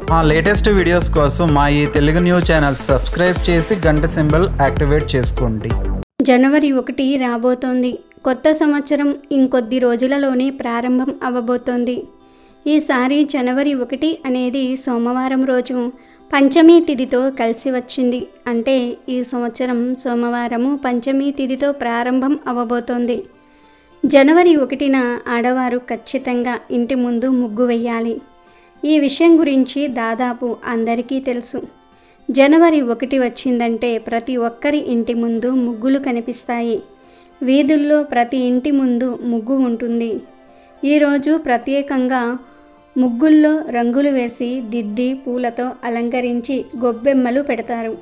మా latest videos కోసం మా ఈ తెలుగు న్యూస్ ఛానల్ సబ్స్క్రైబ్ చేసి గంట సింబల్ యాక్టివేట్ చేసుకోండి. జనవరి 1 రాబోతోంది. కొత్త సంవత్సరం ఇంకొద్ది రోజులలోనే ప్రారంభం అవ్వబోతోంది. ఈసారి జనవరి 1 అనేది సోమవారం రోజు పంచమి తిథితో కలిసి వచ్చింది. అంటే ఈ సంవత్సరం సోమవారము పంచమి తిథితో ప్రారంభం అవ్వబోతోంది. జనవరి 1న ఆడవారు ఖచ్చితంగా ఇంటి ముందు ముగ్గు వేయాలి. ఈ విషయం గురించి దాదాపు అందరికీ తెలుసు. జనవరి 1 వచ్చిందంటే ప్రతి ఒక్కరి ఇంటి ముందు ముగ్గులు కనిపిస్తాయి. వీధుల్లో ప్రతి ఇంటి ముందు ముగ్గు ఉంటుంది. ఈరోజు ప్రత్యేకంగా ముగ్గుల్లో రంగులు వేసి దిద్ది పూలతో అలంకరించి గొబ్బెమ్మలు పెడతారు.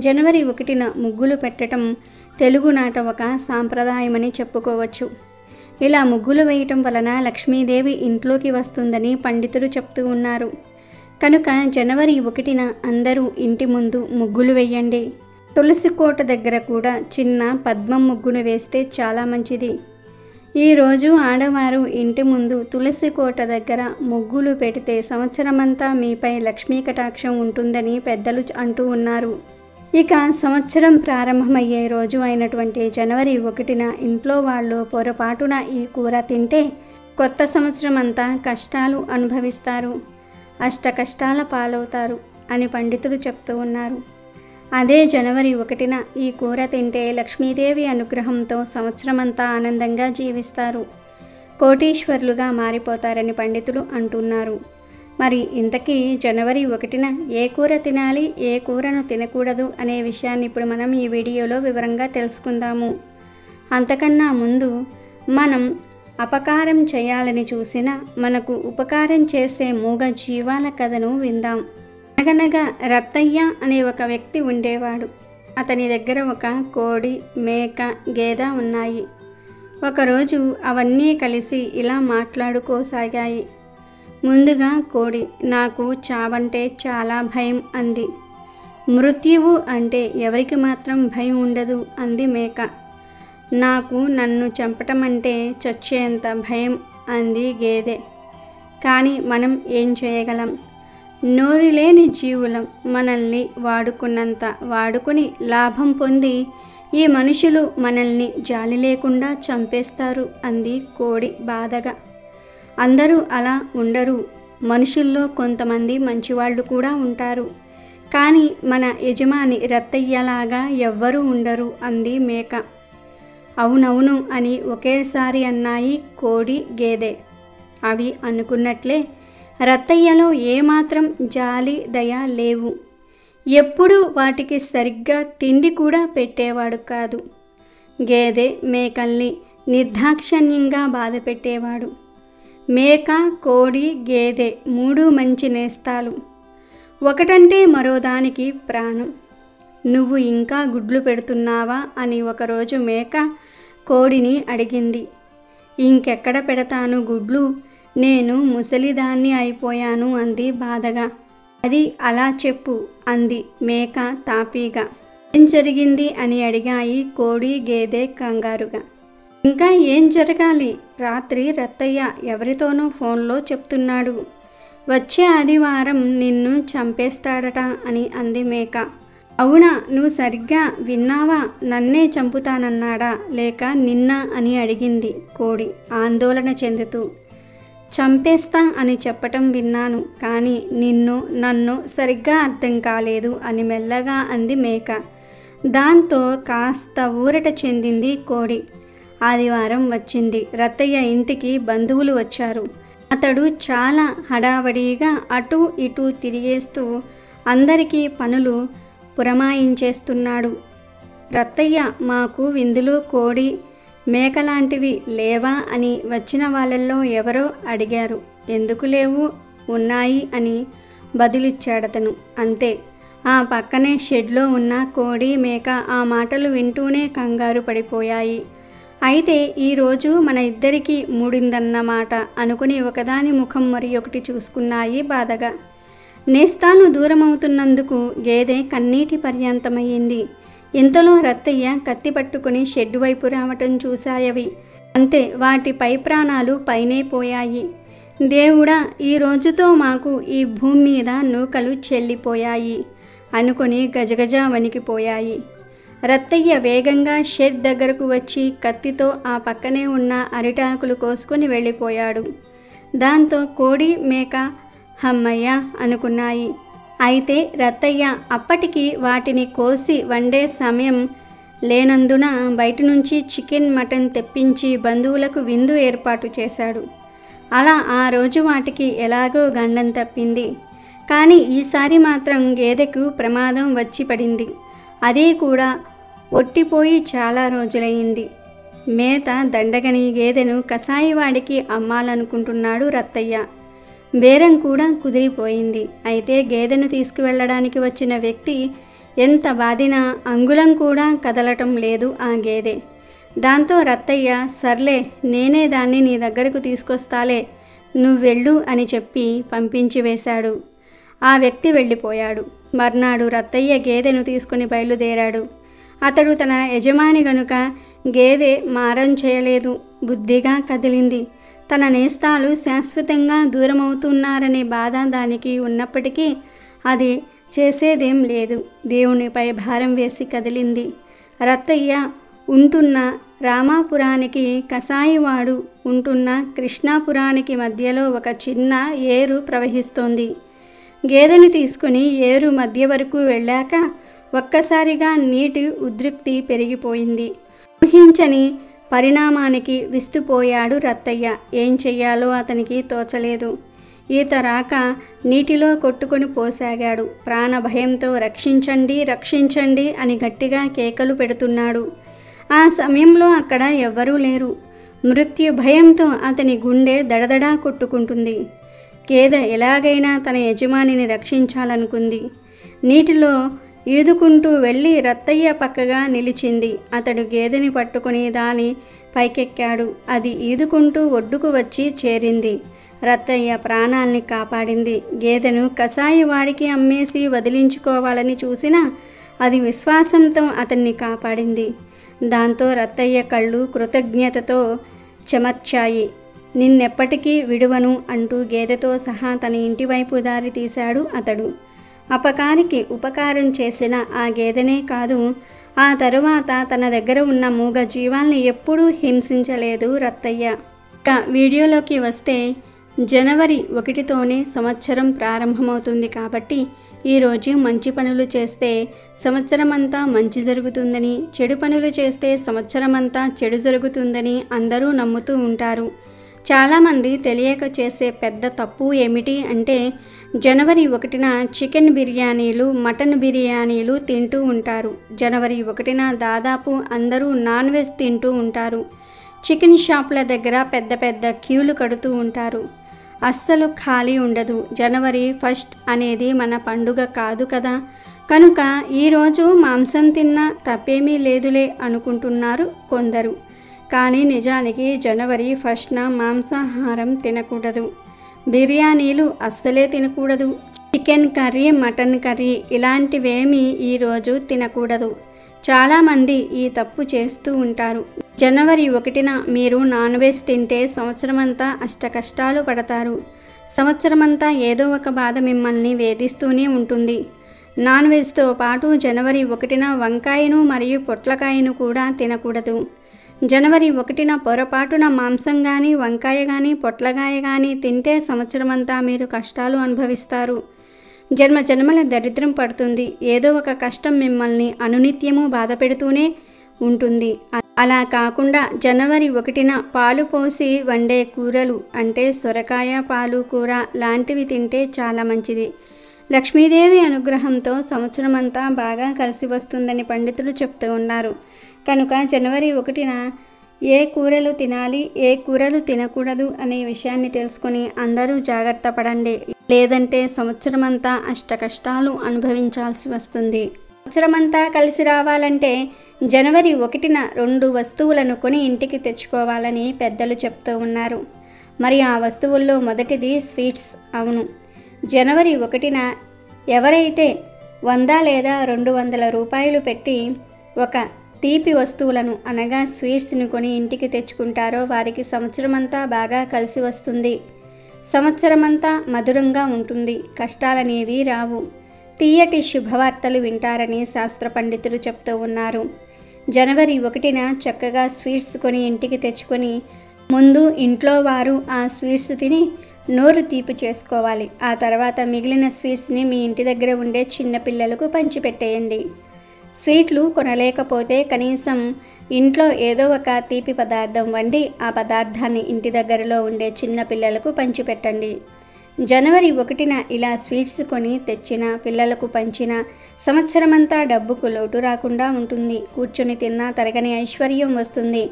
జనవరి 1న ముగ్గులు పెట్టడం తెలుగునాట ఒక సాంప్రదాయమని చెప్పుకోవచ్చు. ఇలా ముగ్గులు వేయటం వలన లక్ష్మీదేవి ఇంట్లోకి వస్తుందని పండితులు చెప్తూ ఉన్నారు. కనుక జనవరి 1న అందరూ ఇంటి ముందు ముగ్గులు వేయండి. తులసి కోట దగ్గర కూడా చిన్న పద్మం ముగ్గును వేస్తే చాలా మంచిది. ఈరోజు ఆడవారు ఇంటి ముందు తులసి కోట దగ్గర ముగ్గులు పెడితే సంవత్సరమంతా మీపై లక్ష్మీ కటాక్షం ఉంటుందని పెద్దలు అంటూ ఉన్నారు. ఇక సంవత్సరం ప్రారంభమయ్యే రోజు అయినటువంటి జనవరి 1న ఇంట్లో వాళ్ళు పొరపాటున ఈ కూర తింటే కొత్త సంవత్సరం అంతా కష్టాలు అనుభవిస్తారు, అష్ట కష్టాల పాలవుతారు అని పండితులు చెప్తూ ఉన్నారు. అదే జనవరి 1న ఈ కూర తింటే లక్ష్మీదేవి అనుగ్రహంతో సంవత్సరమంతా ఆనందంగా జీవిస్తారు, కోటీశ్వరులుగా మారిపోతారని పండితులు అంటున్నారు. మరి ఇంతకీ జనవరి 1న ఏ కూర తినాలి, ఏ కూరను తినకూడదు అనే విషయాన్ని ఇప్పుడు మనం ఈ వీడియోలో వివరంగా తెలుసుకుందాము. అంతకన్నా ముందు మనం అపకారం చేయాలని చూసినా మనకు ఉపకారం చేసే మూగ జీవాల కథను విందాం. అనగనగా రత్తయ్య అనే ఒక వ్యక్తి ఉండేవాడు. అతని దగ్గర ఒక కోడి, మేక, గేద ఉన్నాయి. ఒకరోజు అవన్నీ కలిసి ఇలా మాట్లాడుకోసాగాయి. ముందుగా కోడి, నాకు చావంటే చాలా భయం అంది. మృత్యువు అంటే ఎవరికి మాత్రం భయం ఉండదు అంది మేక. నాకు నన్ను చంపటం అంటే చచ్చేంత భయం అంది గేదె. కానీ మనం ఏం చేయగలం? నోరు లేని జీవులం. మనల్ని వాడుకున్నంత వాడుకుని లాభం పొంది ఈ మనుషులు మనల్ని జాలి లేకుండా చంపేస్తారు అంది కోడి బాధగా. అందరూ అలా ఉండరు. మనుషుల్లో కొంతమంది మంచివాళ్ళు కూడా ఉంటారు. కానీ మన యజమాని రత్తయ్యలాగా ఎవ్వరూ ఉండరు అంది మేక. అవునవును అని ఒకేసారి అన్నాయి కోడి, గేదె. అవి అనుకున్నట్లే రత్తయ్యలో ఏమాత్రం జాలి, దయ లేవు. ఎప్పుడూ వాటికి సరిగ్గా తిండి కూడా పెట్టేవాడు కాదు. గేదె మేకల్ని నిర్దాక్షిణ్యంగా బాధ పెట్టేవాడు. మేక, కోడి, గేదె మూడు మంచి నేస్తాలు. ఒకటంటే మరోదానికి ప్రాణం. నువ్వు ఇంకా గుడ్లు పెడుతున్నావా అని ఒకరోజు మేక కోడిని అడిగింది. ఇంకెక్కడ పెడతాను గుడ్లు, నేను ముసలిదాన్ని అయిపోయాను అంది బాధగా. అది అలా చెప్పు అంది మేక తాపీగా. ఏం జరిగింది అని అడిగాయి కోడి, గేదె కంగారుగా. ఇంకా ఏం జరగాలి? రాత్రి రత్తయ్య ఎవరితోనో ఫోన్లో చెప్తున్నాడు, వచ్చే ఆదివారం నిన్ను చంపేస్తాడట అని అంది మేక. అవునా, నువ్వు సరిగ్గా విన్నావా? నన్నే చంపుతానన్నాడా లేక నిన్నా అని అడిగింది కోడి ఆందోళన చెందుతూ. చంపేస్తా అని చెప్పటం విన్నాను, కానీ నన్ను సరిగ్గా అర్థం కాలేదు అని మెల్లగా అంది మేక. దాంతో కాస్త ఊరట చెందింది కోడి. ఆదివారం వచ్చింది. రత్తయ్య ఇంటికి బంధువులు వచ్చారు. అతడు చాలా హడావడిగా అటూ ఇటూ తిరిగేస్తూ అందరికీ పనులు పురమాయించేస్తున్నాడు. రత్తయ్య, మాకు విందులో కోడి, మేకలాంటివి లేవా అని వచ్చిన వాళ్ళల్లో ఎవరో అడిగారు. ఎందుకు లేవు, ఉన్నాయి అని బదులిచ్చాడతను. అంతే. ఆ పక్కనే షెడ్లో ఉన్న కోడి, మేక ఆ మాటలు వింటూనే కంగారు పడిపోయాయి. అయితే ఈరోజు మన ఇద్దరికీ మూడిందన్నమాట అనుకుని ఒకదాని ముఖం మరి ఒకటి చూసుకున్నాయి బాధగా. నేస్తాను దూరమవుతున్నందుకు గేదె కన్నీటి పర్యంతమయ్యింది. ఇంతలో రత్తయ్య కత్తి పట్టుకుని షెడ్డు వైపు రావటం చూశాయవి. అంతే, వాటి పై ప్రాణాలు పైనే పోయాయి. దేవుడా, ఈ రోజుతో మాకు ఈ భూమి మీద నూకలు చెల్లిపోయాయి అనుకుని గజగజ వణికిపోయాయి. రత్తయ్య వేగంగా షెడ్ దగ్గరకు వచ్చి కత్తితో ఆ పక్కనే ఉన్న అరిటాకులు కోసుకొని వెళ్ళిపోయాడు. దాంతో కోడి మేక హమ్మయ్య అనుకున్నాయి. అయితే రత్తయ్య అప్పటికి వాటిని కోసి వండే సమయం లేనందున బయట నుంచి చికెన్ మటన్ తెప్పించి బంధువులకు విందు ఏర్పాటు చేశాడు. అలా ఆ రోజు వాటికి ఎలాగో గండం తప్పింది. కానీ ఈసారి మాత్రం గేదెకు ప్రమాదం వచ్చి పడింది. అది కూడా ఒట్టిపోయి చాలా రోజులయ్యింది. మేత దండగని గేదెను కసాయివాడికి అమ్మాలనుకుంటున్నాడు రత్తయ్య. బేరం కూడా కుదిరిపోయింది. అయితే గేదెను తీసుకువెళ్ళడానికి వచ్చిన వ్యక్తి ఎంత బాధినా అంగుళం కూడా కదలటం లేదు ఆ గేదె. దాంతో రత్తయ్య, సర్లే నేనే దాన్ని నీ దగ్గరకు తీసుకొస్తాలే, నువ్వెళ్ళు అని చెప్పి పంపించి వేశాడు. ఆ వ్యక్తి వెళ్ళిపోయాడు. మర్నాడు రత్తయ్య గేదెను తీసుకుని బయలుదేరాడు. అతడు తన యజమాని గనుక గేదె మారం చేయలేదు, బుద్ధిగా కదిలింది. తన నేస్తాలు శాశ్వతంగా దూరమవుతున్నారనే బాధ దానికి ఉన్నప్పటికీ అది చేసేదేం లేదు. దేవునిపై భారం వేసి కదిలింది. రత్తయ్య ఉంటున్న రామాపురానికి, కసాయివాడు ఉంటున్న కృష్ణాపురానికి మధ్యలో ఒక చిన్న ఏరు ప్రవహిస్తోంది. గేదెను తీసుకుని ఏరు మధ్య వరకు వెళ్ళాక ఒక్కసారిగా నీటి ఉద్రిక్తి పెరిగిపోయింది. ఊహించని పరిణామానికి విస్తుపోయాడు రత్తయ్య. ఏం చెయ్యాలో అతనికి తోచలేదు. ఈత రాక నీటిలో కొట్టుకొని పోసాగాడు. ప్రాణ భయంతో రక్షించండి రక్షించండి అని గట్టిగా కేకలు పెడుతున్నాడు. ఆ సమయంలో అక్కడ ఎవ్వరూ లేరు. మృత్యు భయంతో అతని గుండె దడదడా కొట్టుకుంటుంది. గేదె ఎలాగైనా తన యజమానిని రక్షించాలనుకుంది. నీటిలో ఈదుకుంటూ వెళ్ళి రత్తయ్య పక్కగా నిలిచింది. అతడు గేదెని పట్టుకుని దాని పైకెక్కాడు. అది ఈదుకుంటూ ఒడ్డుకు వచ్చి చేరింది. రత్తయ్య ప్రాణాల్ని కాపాడింది. గేదెను కసాయివాడికి అమ్మేసి వదిలించుకోవాలని చూసినా అది విశ్వాసంతో అతన్ని కాపాడింది. దాంతో రత్తయ్య కళ్ళు కృతజ్ఞతతో చెమర్చాయి. నిన్నెప్పటికీ విడువను అంటూ గేదెతో సహా తన ఇంటివైపు దారి తీశాడు అతడు. అపకారికి ఉపకారం చేసిన ఆ గేదెనే కాదు, ఆ తరువాత తన దగ్గర ఉన్న మూగ జీవాల్ని ఎప్పుడూ హింసించలేదు రత్తయ్య. ఇక వీడియోలోకి వస్తే, జనవరి 1తోనే సంవత్సరం ప్రారంభమవుతుంది కాబట్టి ఈరోజు మంచి పనులు చేస్తే సంవత్సరమంతా మంచి జరుగుతుందని, చెడు పనులు చేస్తే సంవత్సరమంతా చెడు జరుగుతుందని అందరూ నమ్ముతూ ఉంటారు. చాలామంది తెలియక చేసే పెద్ద తప్పు ఏమిటి అంటే, జనవరి 1న చికెన్ బిర్యానీలు, మటన్ బిర్యానీలు తింటూ ఉంటారు. జనవరి 1న దాదాపు అందరూ నాన్ వెజ్ తింటూ ఉంటారు. చికెన్ షాపుల దగ్గర పెద్ద పెద్ద క్యూలు కడుతూ ఉంటారు. అస్సలు ఖాళీ ఉండదు. జనవరి 1 అనేది మన పండుగ కాదు కదా, కనుక ఈరోజు మాంసం తిన్నా తప్పేమీ లేదులే అనుకుంటున్నారు కొందరు. కానీ నిజానికి జనవరి 1న మాంసాహారం తినకూడదు. బిర్యానీలు అస్సలే తినకూడదు. చికెన్ కర్రీ, మటన్ కర్రీ ఇలాంటివేమీ ఈరోజు తినకూడదు. చాలామంది ఈ తప్పు చేస్తూ ఉంటారు. జనవరి 1న మీరు నాన్ వెజ్ తింటే సంవత్సరమంతా అష్టకష్టాలు పడతారు. సంవత్సరమంతా ఏదో ఒక బాధ మిమ్మల్ని వేధిస్తూనే ఉంటుంది. నాన్ వెజ్తో పాటు జనవరి 1న వంకాయను మరియు పొట్లకాయను కూడా తినకూడదు. జనవరి 1న పొరపాటున మాంసం కానీ, వంకాయ కానీ, పొట్లకాయ కానీ తింటే సంవత్సరమంతా మీరు కష్టాలు అనుభవిస్తారు. జన్మ జన్మల దరిద్రం పడుతుంది. ఏదో ఒక కష్టం మిమ్మల్ని అనునిత్యము బాధ పెడుతూనే ఉంటుంది. అలా కాకుండా జనవరి 1న పాలు పోసి వండే కూరలు అంటే సొరకాయ, పాలు కూర లాంటివి తింటే చాలా మంచిది. లక్ష్మీదేవి అనుగ్రహంతో సంవత్సరమంతా బాగా కలిసి వస్తుందని పండితులు చెప్తూ ఉన్నారు. కనుక జనవరి 1న ఏ కూరలు తినాలి, ఏ కూరలు తినకూడదు అనే విషయాన్ని తెలుసుకొని అందరూ జాగ్రత్త పడండి. లేదంటే సంవత్సరమంతా అష్టకష్టాలు అనుభవించాల్సి వస్తుంది. సంవత్సరమంతా కలిసి రావాలంటే జనవరి 1న 2 వస్తువులను కొని ఇంటికి తెచ్చుకోవాలని పెద్దలు చెప్తూ ఉన్నారు. మరి ఆ వస్తువుల్లో మొదటిది స్వీట్స్. అవును, జనవరి 1న ఎవరైతే 100 లేదా 200 రూపాయలు పెట్టి ఒక తీపి వస్తువులను అనగా స్వీట్స్ని కొని ఇంటికి తెచ్చుకుంటారో వారికి సంవత్సరమంతా బాగా కలిసి వస్తుంది. సంవత్సరమంతా మధురంగా ఉంటుంది, కష్టాలనేవి రావు. తీయటి శుభవార్తలు వింటారని శాస్త్ర పండితులు చెప్తూ ఉన్నారు. జనవరి 1న చక్కగా స్వీట్స్ కొని ఇంటికి తెచ్చుకొని ముందు ఇంట్లో వారు ఆ స్వీట్స్ తిని నోరు తీపి చేసుకోవాలి. ఆ తర్వాత మిగిలిన స్వీట్స్ని మీ ఇంటి దగ్గర ఉండే చిన్నపిల్లలకు పంచిపెట్టేయండి. స్వీట్లు కొనలేకపోతే కనీసం ఇంట్లో ఏదో ఒక తీపి పదార్థం వండి ఆ పదార్థాన్ని ఇంటి దగ్గరలో ఉండే చిన్న పిల్లలకు పంచిపెట్టండి. జనవరి 1న ఇలా స్వీట్స్ కొని తెచ్చిన పిల్లలకు పంచిన సంవత్సరమంతా డబ్బుకు లోటు రాకుండా ఉంటుంది. కూర్చొని తిన్నా తరగని ఐశ్వర్యం వస్తుంది.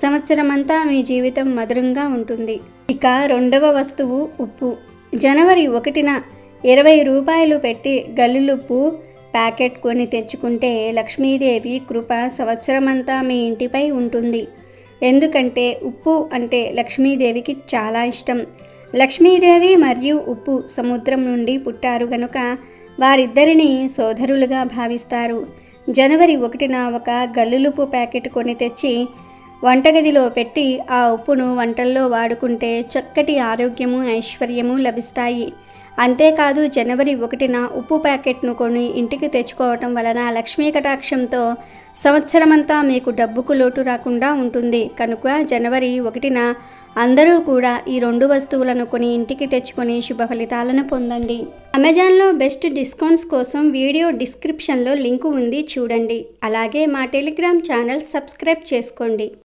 సంవత్సరమంతా మీ జీవితం మధురంగా ఉంటుంది. ఇక రెండవ వస్తువు ఉప్పు. జనవరి 1న 20 రూపాయలు పెట్టి గల్లులుప్పు ప్యాకెట్ కొని తెచ్చుకుంటే లక్ష్మీదేవి కృప సంవత్సరమంతా మీ ఇంటిపై ఉంటుంది. ఎందుకంటే ఉప్పు అంటే లక్ష్మీదేవికి చాలా ఇష్టం. లక్ష్మీదేవి మరియు ఉప్పు సముద్రం నుండి పుట్టారు గనుక వారిద్దరిని సోదరులుగా భావిస్తారు. జనవరి 1న ఒక గల్లులుప్పు ప్యాకెట్ కొని తెచ్చి వంటగదిలో పెట్టి ఆ ఉప్పును వంటల్లో వాడుకుంటే చక్కటి ఆరోగ్యము, ఐశ్వర్యము లభిస్తాయి. అంతేకాదు జనవరి 1న ఉప్పు ప్యాకెట్ను కొని ఇంటికి తెచ్చుకోవటం వలన లక్ష్మీ కటాక్షంతో సంవత్సరమంతా మీకు డబ్బుకు లోటు రాకుండా ఉంటుంది. కనుక జనవరి 1న అందరూ కూడా ఈ 2 వస్తువులను కొని ఇంటికి తెచ్చుకొని శుభ ఫలితాలను పొందండి. అమెజాన్లో బెస్ట్ డిస్కౌంట్స్ కోసం వీడియో డిస్క్రిప్షన్లో లింకు ఉంది, చూడండి. అలాగే మా టెలిగ్రామ్ ఛానల్ సబ్స్క్రైబ్ చేసుకోండి.